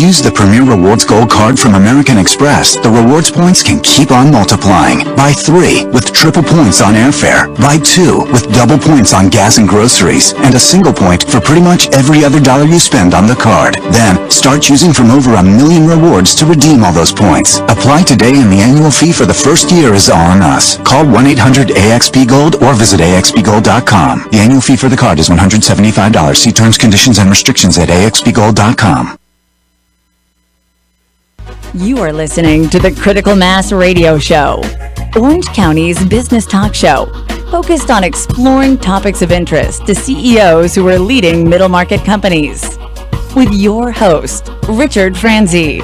use the Premier Rewards Gold Card from American Express, the rewards points can keep on multiplying. Buy 3 with triple points on airfare. Buy 2 with double points on gas and groceries. And a single point for pretty much every other dollar you spend on the card. Then, start choosing from over 1 million rewards to redeem all those points. Apply today and the annual fee for the first year is all on us. Call 1-800-AXP-GOLD or visit axpgold.com. The annual fee for the card is $175. See terms, conditions, and restrictions at axpgold.com. You are listening to the Critical Mass Radio Show, Orange County's business talk show, focused on exploring topics of interest to CEOs who are leading middle market companies. With your host, Richard Franzi.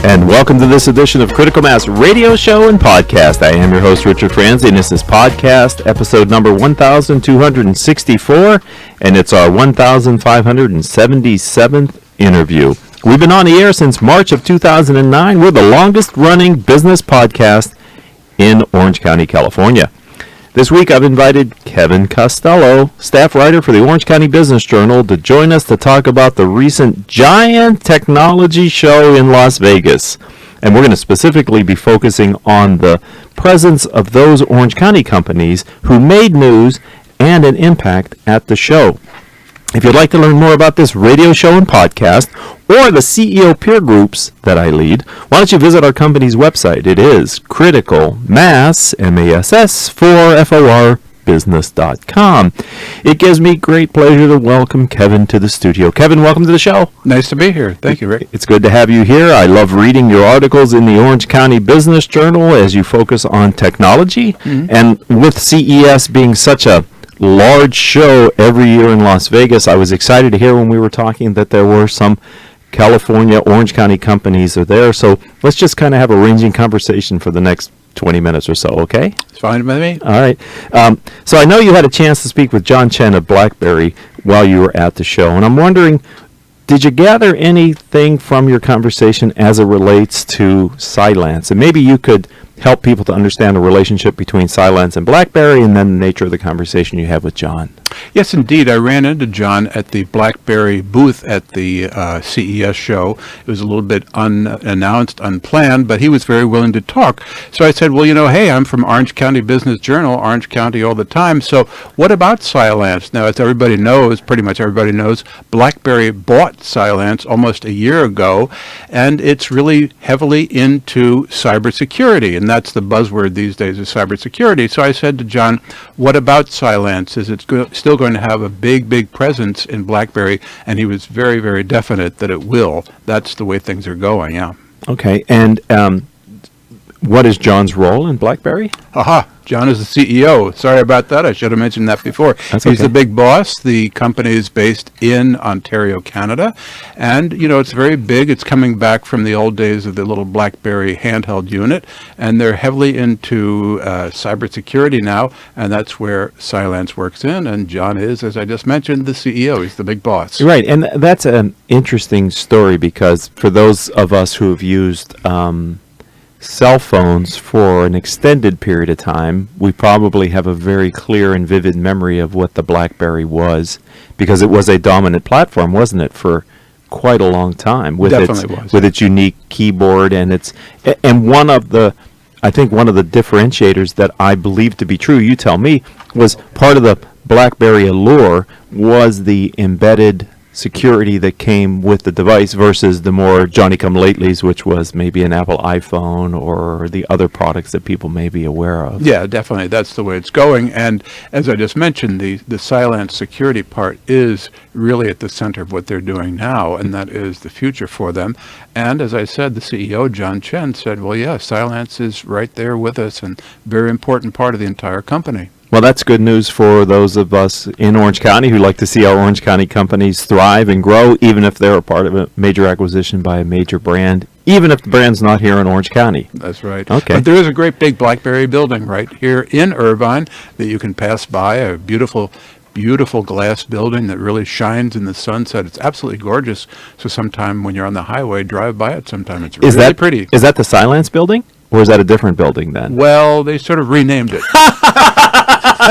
And welcome to this edition of Critical Mass Radio Show and Podcast. I am your host, Richard Franzi, and this is podcast episode number 1264, and it's our 1577th interview. We've been on the air since March of 2009. We're the longest-running business podcast in Orange County, California. This week, I've invited Keven Costelloe, staff writer for the Orange County Business Journal, to join us to talk about the recent giant technology show in Las Vegas. And we're going to specifically be focusing on the presence of those Orange County companies who made news and an impact at the show. If you'd like to learn more about this radio show and podcast, or the CEO peer groups that I lead, why don't you visit our company's website? It is criticalmass4business.com. It gives me great pleasure to welcome Keven to the studio. Keven, welcome to the show. Nice to be here. Thank you, Rick. It's good to have you here. I love reading your articles in the Orange County Business Journal as you focus on technology. Mm-hmm. And with CES being such a large show every year in Las Vegas, I was excited to hear when we were talking that there were some California, Orange County companies are there. So let's just kind of have a ranging conversation for the next 20 minutes or so, okay? It's fine with me. All right. So I know you had a chance to speak with John Chen of BlackBerry while you were at the show, and I'm wondering, did you gather anything from your conversation as it relates to Cylance? And maybe you could help people to understand the relationship between Cylance and BlackBerry, and then the nature of the conversation you had with John. Yes, indeed. I ran into John at the BlackBerry booth at the CES show. It was a little bit unannounced, unplanned, but he was very willing to talk. So I said, well, hey, I'm from Orange County Business Journal, Orange County all the time. So what about Cylance? Now, as everybody knows, pretty much everybody knows, BlackBerry bought Cylance almost a year ago, and it's really heavily into cybersecurity, and that's the buzzword these days is cybersecurity. So I said to John, what about Cylance? Is it still going to have a big presence in BlackBerry? And he was very, very definite that it will. That's the way things are going, yeah. Okay, and what is John's role in BlackBerry? Aha, John is the CEO. Sorry about that. I should have mentioned that before. That's He's okay. the big boss. The company is based in Ontario, Canada. And, it's very big. It's coming back from the old days of the little BlackBerry handheld unit. And they're heavily into cybersecurity now. And that's where Cylance works in. And John is, as I just mentioned, the CEO. He's the big boss. Right, and that's an interesting story because for those of us who have used cell phones for an extended period of time, we probably have a very clear and vivid memory of what the BlackBerry was, because it was a dominant platform, wasn't it, for quite a long time with its unique keyboard and one of the differentiators that I believe to be true, you tell me, was part of the BlackBerry allure was the embedded security that came with the device versus the more Johnny-come-latelys, which was maybe an Apple iPhone or the other products that people may be aware of. Yeah, definitely. That's the way it's going. And as I just mentioned, the Cylance security part is really at the center of what they're doing now, and that is the future for them. And as I said, the CEO, John Chen, said, well, yeah, Cylance is right there with us and very important part of the entire company. Well, that's good news for those of us in Orange County who like to see our Orange County companies thrive and grow, even if they're a part of a major acquisition by a major brand, even if the brand's not here in Orange County. That's right. Okay. But there is a great big BlackBerry building right here in Irvine that you can pass by, a beautiful glass building that really shines in the sunset. It's absolutely gorgeous. So sometime when you're on the highway, drive by it sometime. It's really pretty. Is that the Cylance building? Or is that a different building then? Well, they sort of renamed it.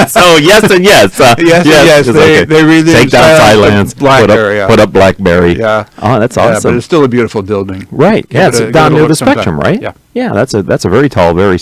So yes and yes. Yes. They really take down Cylance, BlackBerry. put up BlackBerry. Yeah. Oh, that's Yeah, awesome. but it's still a beautiful building. Right. Yeah, it's down near the Spectrum, sometime. right? Yeah. Yeah, that's a very tall, very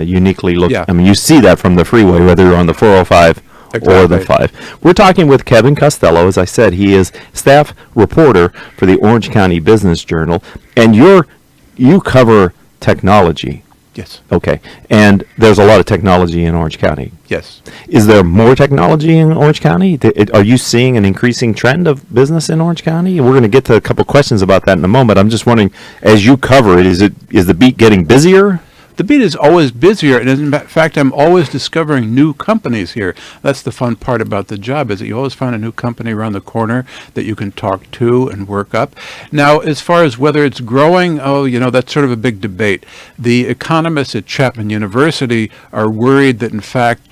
uniquely looked. Yeah. I mean, you see that from the freeway, whether you're on the 405 or the Exactly. 5. We're talking with Keven Costelloe. As I said, he is staff reporter for the Orange County Business Journal, and you cover technology. Yes. Okay, and there's a lot of technology in Orange County. Yes. Is there more technology in Orange County? Are you seeing an increasing trend of business in Orange County? We're going to get to a couple questions about that in a moment. I'm just wondering, as you cover it, is the beat getting busier? The beat is always busier, and in fact, I'm always discovering new companies here. That's the fun part about the job, is that you always find a new company around the corner that you can talk to and work up. Now, as far as whether it's growing, that's sort of a big debate. The economists at Chapman University are worried that, in fact,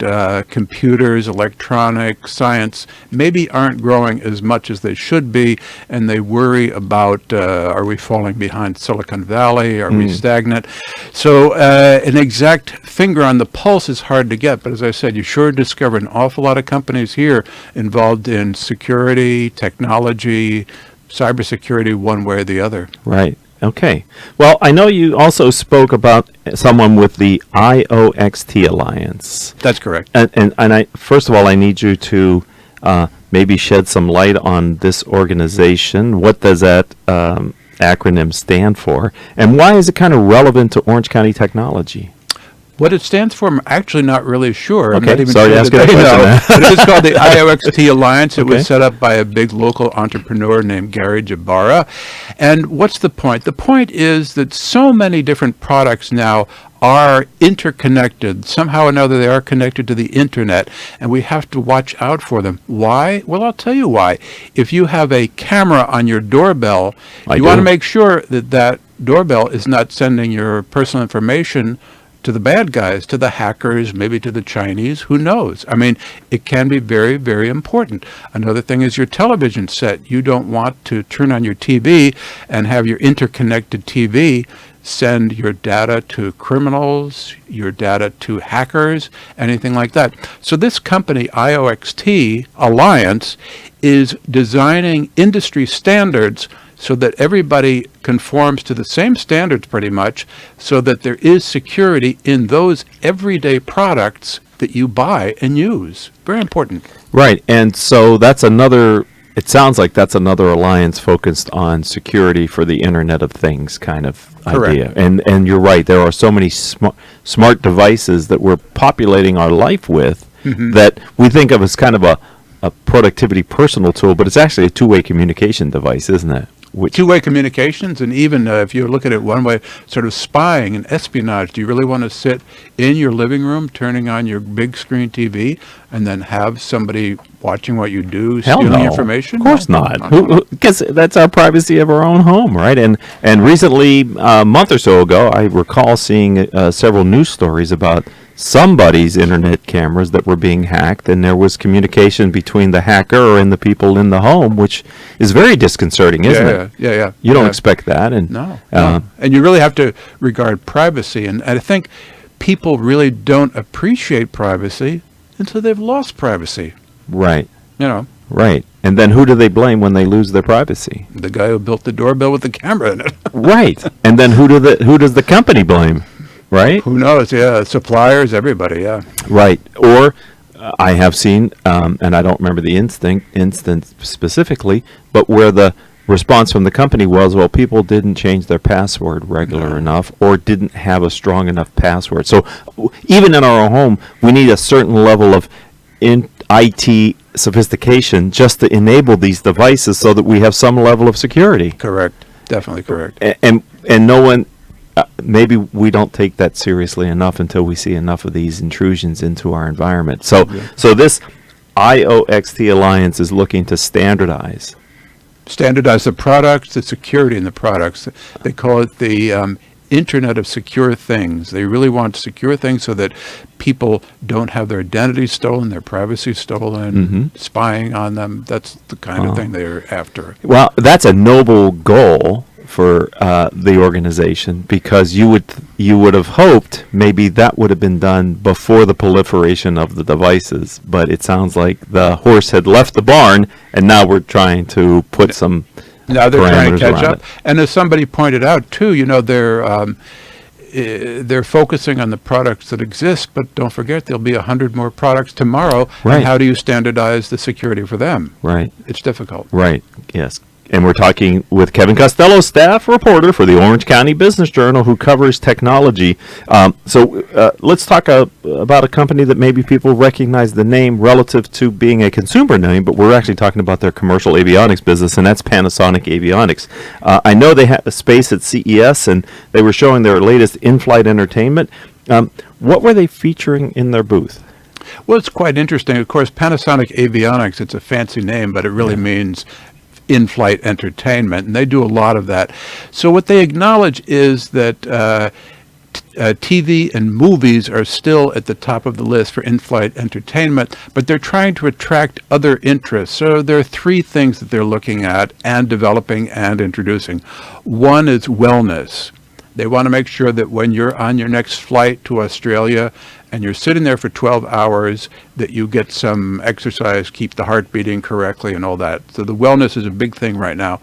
computers, electronics, science maybe aren't growing as much as they should be, and they worry about, are we falling behind Silicon Valley? Are we stagnant? So, an exact finger on the pulse is hard to get, but as I said, you sure discover an awful lot of companies here involved in security, technology, cybersecurity, one way or the other. Right. Okay. Well, I know you also spoke about someone with the IOXT Alliance. That's correct. And I first of all, I need you to maybe shed some light on this organization. What does that acronym stand for, and why is it kind of relevant to Orange County technology? What it stands for, I'm actually not really sure. I'm Okay, not even sorry to sure ask that you they that question. know. But it is called the IOXT Alliance. It Okay. was set up by a big local entrepreneur named Gary Jabara. And what's the point? The point is that so many different products now are interconnected. Somehow or another, they are connected to the internet, and we have to watch out for them. Why? Well, I'll tell you why. If you have a camera on your doorbell, you want to make sure that that doorbell is not sending your personal information to the bad guys, to the hackers, maybe to the Chinese, who knows? I mean, it can be very, very important. Another thing is your television set. You don't want to turn on your TV and have your interconnected TV send your data to criminals, your data to hackers, anything like that. So this company, IOXT Alliance, is designing industry standards so that everybody conforms to the same standards pretty much, so that there is security in those everyday products that you buy and use. Very important. Right, and so it sounds like that's another alliance focused on security for the Internet of Things kind of idea. And you're right, there are so many smart devices that we're populating our life with that we think of as kind of a productivity personal tool, but it's actually a two-way communication device, isn't it? Two-way communications, and even if you look at it one way, sort of spying and espionage. Do you really want to sit in your living room, turning on your big screen TV, and then have somebody watching what you do, stealing information? Of course No. not. Because that's our privacy of our own home, right? And recently, a month or so ago, I recall seeing several news stories about somebody's internet cameras that were being hacked, and there was communication between the hacker and the people in the home, which is very disconcerting, isn't it? Yeah. You don't expect that. And No. And you really have to regard privacy. And I think people really don't appreciate privacy until they've lost privacy. Right. You know, Right. And then who do they blame when they lose their privacy? the guy who built the doorbell with the camera in it. Right. And then who does the company blame? Right? Who knows? Yeah, suppliers, everybody. Yeah. Right. Or I have seen, and I don't remember the instance specifically, but where the response from the company was, well, people didn't change their password regular enough or didn't have a strong enough password. So even in our own home, we need a certain level of IT sophistication just to enable these devices so that we have some level of security. Correct. Definitely correct. And no one, maybe we don't take that seriously enough until we see enough of these intrusions into our environment. So this IOXT Alliance is looking to standardize Standardize the products, the security in the products. They call it the Internet of Secure Things. They really want secure things so that people don't have their identity stolen, their privacy stolen, spying on them. That's the kind of thing they're after. Well, that's a noble goal for the organization, because you would have hoped maybe that would have been done before the proliferation of the devices, but it sounds like the horse had left the barn, and now we're trying to put some now they're trying to catch up. It. And as somebody pointed out too, they're focusing on the products that exist, but don't forget there'll be 100 more products tomorrow. Right. And how do you standardize the security for them? Right. It's difficult. Right. Yes. And we're talking with Keven Costelloe, staff reporter for the Orange County Business Journal, who covers technology. So let's talk about a company that maybe people recognize the name relative to being a consumer name, but we're actually talking about their commercial avionics business, and that's Panasonic Avionics. I know they had a space at CES, and they were showing their latest in-flight entertainment. What were they featuring in their booth? Well, it's quite interesting. Of course, Panasonic Avionics, it's a fancy name, but it really means in-flight entertainment, and they do a lot of that. So what they acknowledge is that TV and movies are still at the top of the list for in-flight entertainment, but they're trying to attract other interests. So there are three things that they're looking at and developing and introducing. One is wellness. They want to make sure that when you're on your next flight to Australia and you're sitting there for 12 hours, that you get some exercise, keep the heart beating correctly and all that. So the wellness is a big thing right now.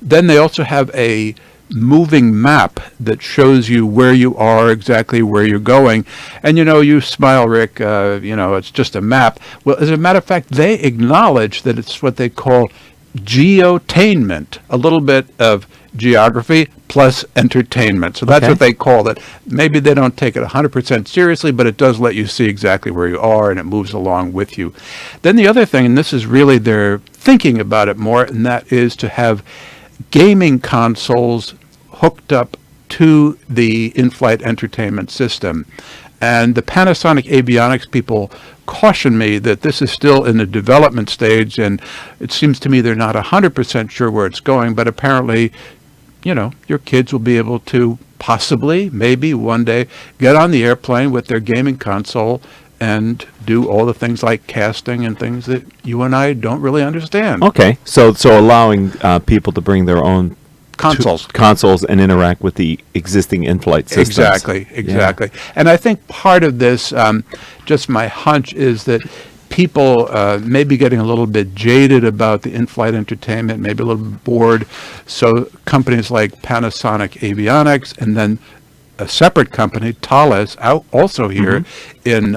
Then they also have a moving map that shows you where you are, exactly where you're going. And you smile, Rick, it's just a map. Well, as a matter of fact, they acknowledge that it's what they call geotainment, a little bit of geography plus entertainment. So that's what they call it. Maybe they don't take it 100% seriously, but it does let you see exactly where you are, and it moves along with you. Then the other thing, and this is really they're thinking about it more, and that is to have gaming consoles hooked up to the in-flight entertainment system. And the Panasonic Avionics people caution me that this is still in the development stage, and it seems to me they're not 100% sure where it's going, but apparently, your kids will be able to possibly, maybe one day, get on the airplane with their gaming console and do all the things like casting and things that you and I don't really understand. Okay, so allowing people to bring their own consoles and interact with the existing in-flight systems. Exactly. Yeah. And I think part of this, just my hunch, is that people may be getting a little bit jaded about the in-flight entertainment, maybe a little bit bored. So companies like Panasonic Avionics, and then a separate company, Thales, also here in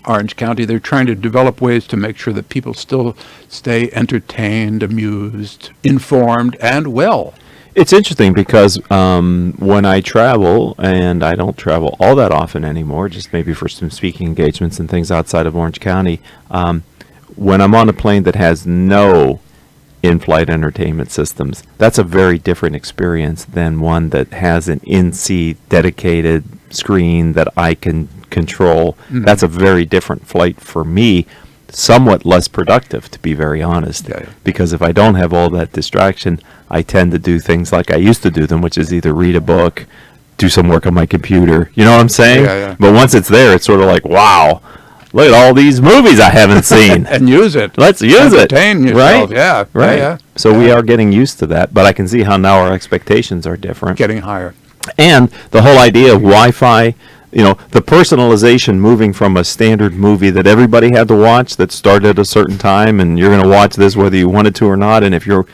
Orange County, they're trying to develop ways to make sure that people still stay entertained, amused, informed, and well. It's interesting because when I travel, and I don't travel all that often anymore, just maybe for some speaking engagements and things outside of Orange County, when I'm on a plane that has no in-flight entertainment systems, that's a very different experience than one that has an in-seat dedicated screen that I can control. That's a very different flight for me, somewhat less productive, to be very honest, because if I don't have all that distraction, I tend to do things like I used to do them, which is either read a book, do some work on my computer, you know what I'm saying? But once it's there, it's sort of like, wow, look at all these movies I haven't seen. And use it. Let's use it. Entertain yourself. Right? Right. So we are getting used to that, but I can see how now our expectations are different. Getting higher. And the whole idea of Wi-Fi, the personalization, moving from a standard movie that everybody had to watch that started at a certain time, and you're going to watch this whether you wanted to or not, and if you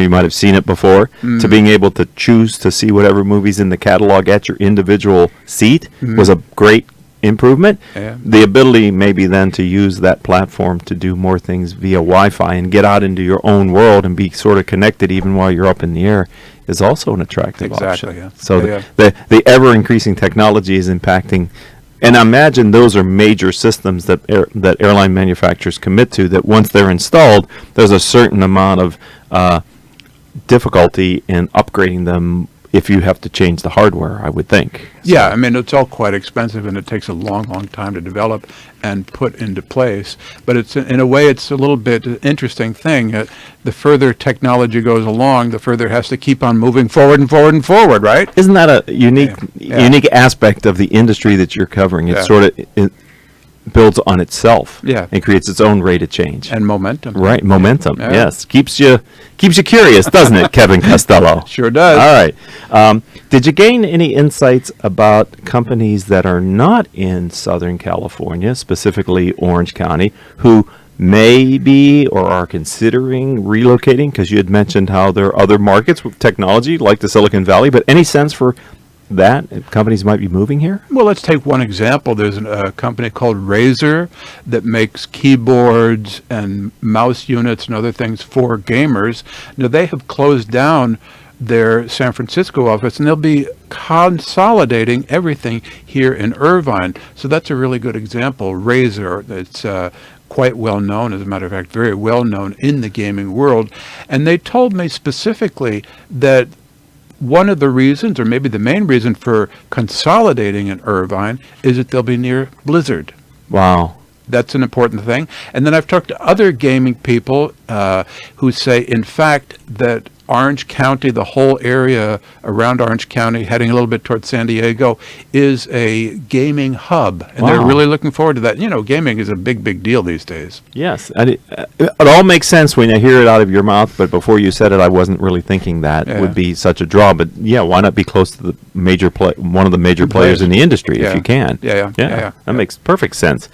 might have seen it before, to being able to choose to see whatever movies in the catalog at your individual seat was a great improvement. The ability maybe then to use that platform to do more things via Wi-Fi and get out into your own world and be sort of connected even while you're up in the air is also an attractive option. So the ever-increasing technology is impacting, and I imagine those are major systems that that airline manufacturers commit to, that once they're installed, there's a certain amount of difficulty in upgrading them if you have to change the hardware, I would think. Yeah, I mean, it's all quite expensive, and it takes a long, long time to develop and put into place. But it's in a way, it's a little bit interesting thing. The further technology goes along, the further it has to keep on moving forward and forward and forward, right? Isn't that a unique aspect of the industry that you're covering? It's sort of builds on itself. Yeah. And creates its own rate of change. And momentum. Right, momentum. Yeah. Yes, keeps you curious, doesn't it, Keven Costelloe? Sure does. All right. Did you gain any insights about companies that are not in Southern California, specifically Orange County, who may be or are considering relocating? Because you had mentioned how there are other markets with technology like the Silicon Valley, but any sense for that companies might be moving here? Well, let's take one example. There's a company called Razer that makes keyboards and mouse units and other things for gamers. Now, they have closed down their San Francisco office, and they'll be consolidating everything here in Irvine. So that's a really good example. Razer, it's quite well known, as a matter of fact, very well known in the gaming world. And they told me specifically that one of the reasons, or maybe the main reason for consolidating in Irvine, is that they'll be near Blizzard. Wow. That's an important thing. And then I've talked to other gaming people who say, in fact, that Orange County, the whole area around Orange County, heading a little bit towards San Diego, is a gaming hub. And they're really looking forward to that. You know, gaming is a big, big deal these days. Yes. And it all makes sense when you hear it out of your mouth, but before you said it, I wasn't really thinking that would be such a draw. But yeah, why not be close to the one of the major players in the industry if you can? Yeah. That makes perfect sense.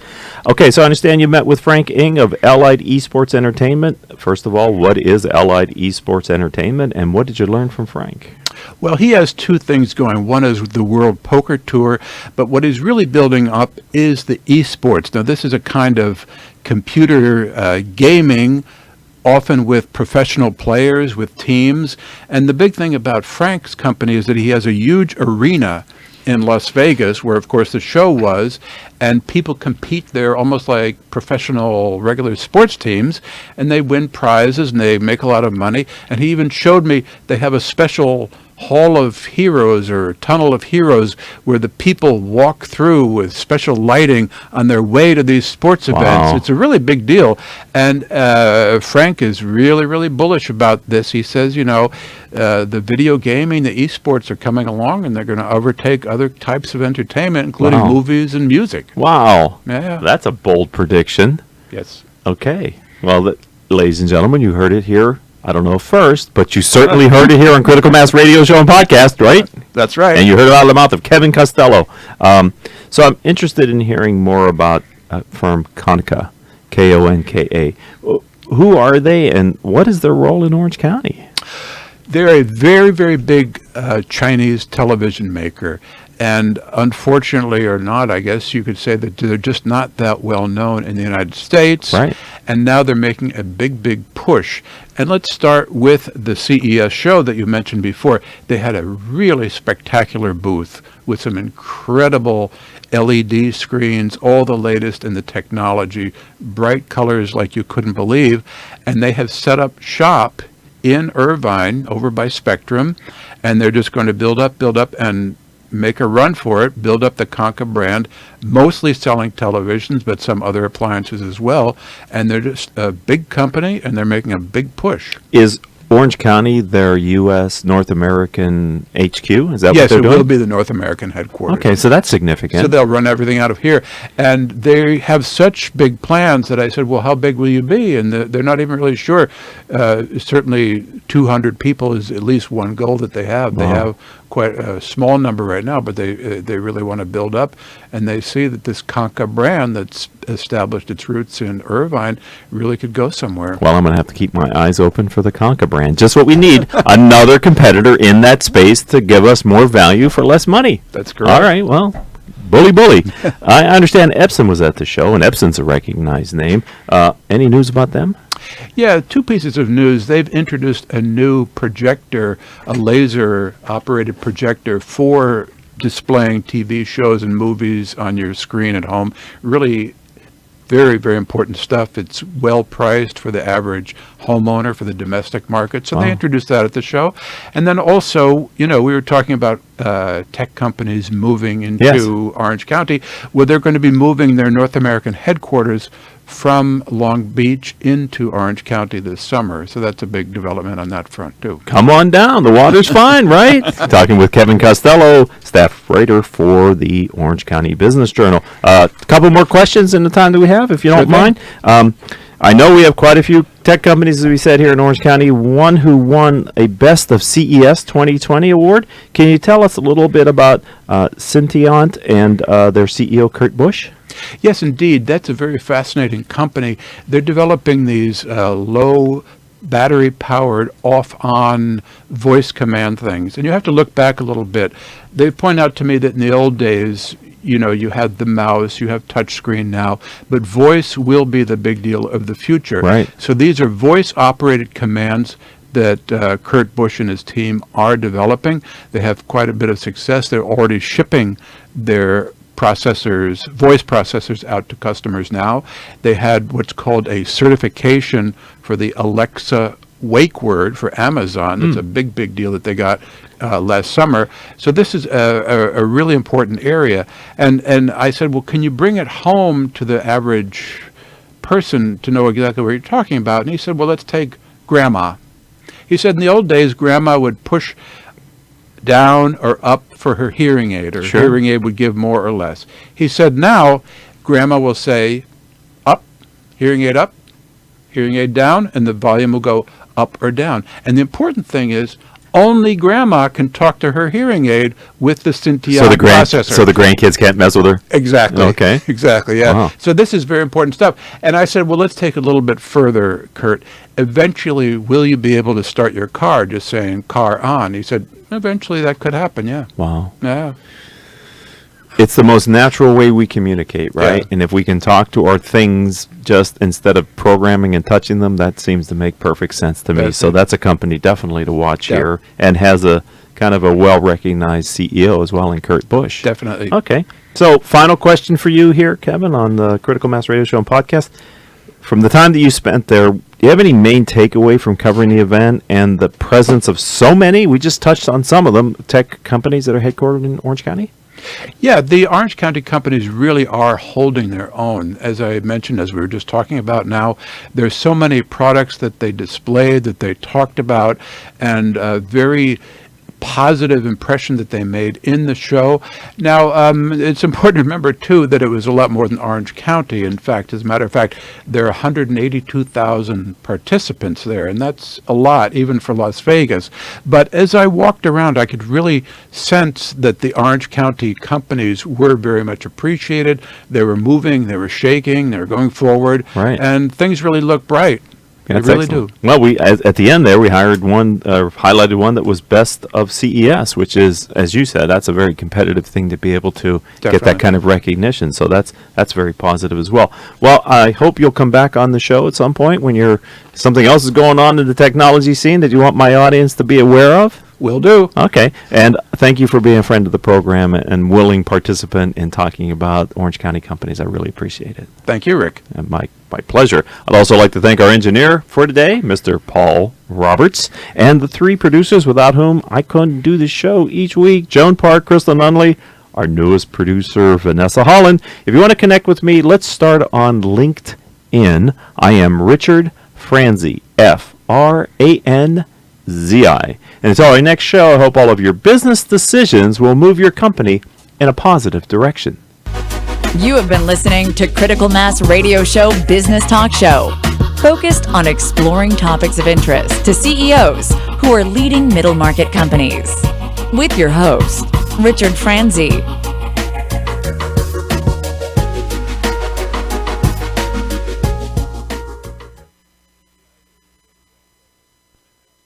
Okay, so I understand you met with Frank Ng of Allied Esports Entertainment. First of all, what is Allied Esports Entertainment, and what did you learn from Frank? Well, he has two things going. One is the World Poker Tour, but what he's really building up is the esports. Now, this is a kind of computer gaming, often with professional players, with teams. And the big thing about Frank's company is that he has a huge arena in Las Vegas, where, of course, the show was, and people compete there almost like professional regular sports teams, and they win prizes and they make a lot of money. And he even showed me they have a special Hall of Heroes or Tunnel of Heroes where the people walk through with special lighting on their way to these sports events. It's a really big deal. And Frank is really, really bullish about this. He says, you know, the video gaming, the esports are coming along, and they're going to overtake other types of entertainment, including movies and music. Wow. Yeah. That's a bold prediction. Yes. Okay. Well, ladies and gentlemen, you heard it here. I don't know first, but you certainly heard it here on Critical Mass Radio Show and Podcast, right? That's right. And you heard it out of the mouth of Keven Costelloe. So I'm interested in hearing more about firm Konka, Konka. Who are they, and what is their role in Orange County? They're a very, very big Chinese television maker. And unfortunately or not, I guess you could say that they're just not that well known in the United States. Right. And now they're making a big, big push. And let's start with the CES show that you mentioned before. They had a really spectacular booth with some incredible LED screens, all the latest in the technology, bright colors like you couldn't believe. And they have set up shop in Irvine over by Spectrum. And they're just going to build up, and make a run for it, build up the Konka brand, mostly selling televisions, but some other appliances as well. And they're just a big company, and they're making a big push. Is Orange County their U.S. North American HQ? Is that what Yes, they're it doing? will be the North American headquarters. Okay, so that's significant. So they'll run everything out of here. And they have such big plans that I said, well, how big will you be? And they're not even really sure. Certainly 200 people is at least one goal that they have. Wow. They have quite a small number right now, but they really want to build up. And they see that this Konka brand that's established its roots in Irvine really could go somewhere. Well, I'm going to have to keep my eyes open for the Konka brand. Just what we need. Another competitor in that space to give us more value for less money. That's correct. All right, well, bully. I understand Epson was at the show, and Epson's a recognized name. Any news about them? Yeah, two pieces of news. They've introduced a new projector, a laser-operated projector for displaying TV shows and movies on your screen at home. Really very, very important stuff. It's well priced for the average homeowner for the domestic market. So they introduced that at the show. And then also, you know, we were talking about tech companies moving into Orange County. Well, they're going to be moving their North American headquarters from Long Beach into Orange County this summer. So that's a big development on that front, too. Come on down. The water's fine, right? Talking with Keven Costelloe, staff writer for the Orange County Business Journal. A couple more questions in the time that we have, if you don't mind. I know we have quite a few tech companies, as we said, here in Orange County. One who won a Best of CES 2020 award. Can you tell us a little bit about Syntiant and their CEO, Kurt Busch? Yes, indeed. That's a very fascinating company. They're developing these low battery-powered off-on voice command things. And you have to look back a little bit. They point out to me that in the old days, you had the mouse, you have touchscreen now, but voice will be the big deal of the future. Right. So these are voice-operated commands that Kurt Busch and his team are developing. They have quite a bit of success. They're already shipping their voice processors out to customers now. They had what's called a certification for the Alexa wake word for Amazon. It's a big, big deal that they got last summer. So this is a really important area. And I said, well, can you bring it home to the average person to know exactly what you're talking about? And he said, well, let's take Grandma. He said in the old days, Grandma would push down or up for her hearing aid, or Sure. hearing aid would give more or less. He said now, Grandma will say, up, hearing aid down, and the volume will go up or down. And the important thing is, only Grandma can talk to her hearing aid with the Syntiant processor. So the grandkids can't mess with her? Exactly. Okay. Exactly, yeah. Wow. So this is very important stuff. And I said, well, let's take it a little bit further, Kurt. Eventually, will you be able to start your car just saying car on? He said, eventually that could happen, yeah. Wow. Yeah. It's the most natural way we communicate, right? Yeah. And if we can talk to our things just instead of programming and touching them, that seems to make perfect sense to me. That's So it. that's a company definitely to watch Yeah. here, and has a kind of a well-recognized CEO as well in Kurt Busch. Definitely. Okay. So final question for you here, Keven, on the Critical Mass Radio Show and podcast. From the time that you spent there, do you have any main takeaway from covering the event and the presence of so many, we just touched on some of them, tech companies that are headquartered in Orange County? Yeah, the Orange County companies really are holding their own. As I mentioned, as we were just talking about now, there's so many products that they displayed, that they talked about, and very positive impression that they made in the show. Now, it's important to remember, too, that it was a lot more than Orange County. In fact, as a matter of fact, there are 182,000 participants there, and that's a lot, even for Las Vegas. But as I walked around, I could really sense that the Orange County companies were very much appreciated. They were moving, they were shaking, they were going forward, Right. and things really look bright. That's They really excellent. do. Well, we at the end there, we highlighted one that was Best of CES, which is, as you said, that's a very competitive thing to be able to get Definitely. that kind of recognition. So that's very positive as well. Well, I hope you'll come back on the show at some point when something else is going on in the technology scene that you want my audience to be aware of. Will do. Okay, and thank you for being a friend of the program and willing participant in talking about Orange County companies. I really appreciate it. Thank you, Rick. And my pleasure. I'd also like to thank our engineer for today, Mr. Paul Roberts, and the three producers without whom I couldn't do the show each week, Joan Park, Crystal Nunley, our newest producer, Vanessa Holland. If you want to connect with me, let's start on LinkedIn. I am Richard Franzi, Franzi. And until our next show, I hope all of your business decisions will move your company in a positive direction. You have been listening to Critical Mass Radio Show Business Talk Show, focused on exploring topics of interest to CEOs who are leading middle market companies. With your host, Richard Franzi.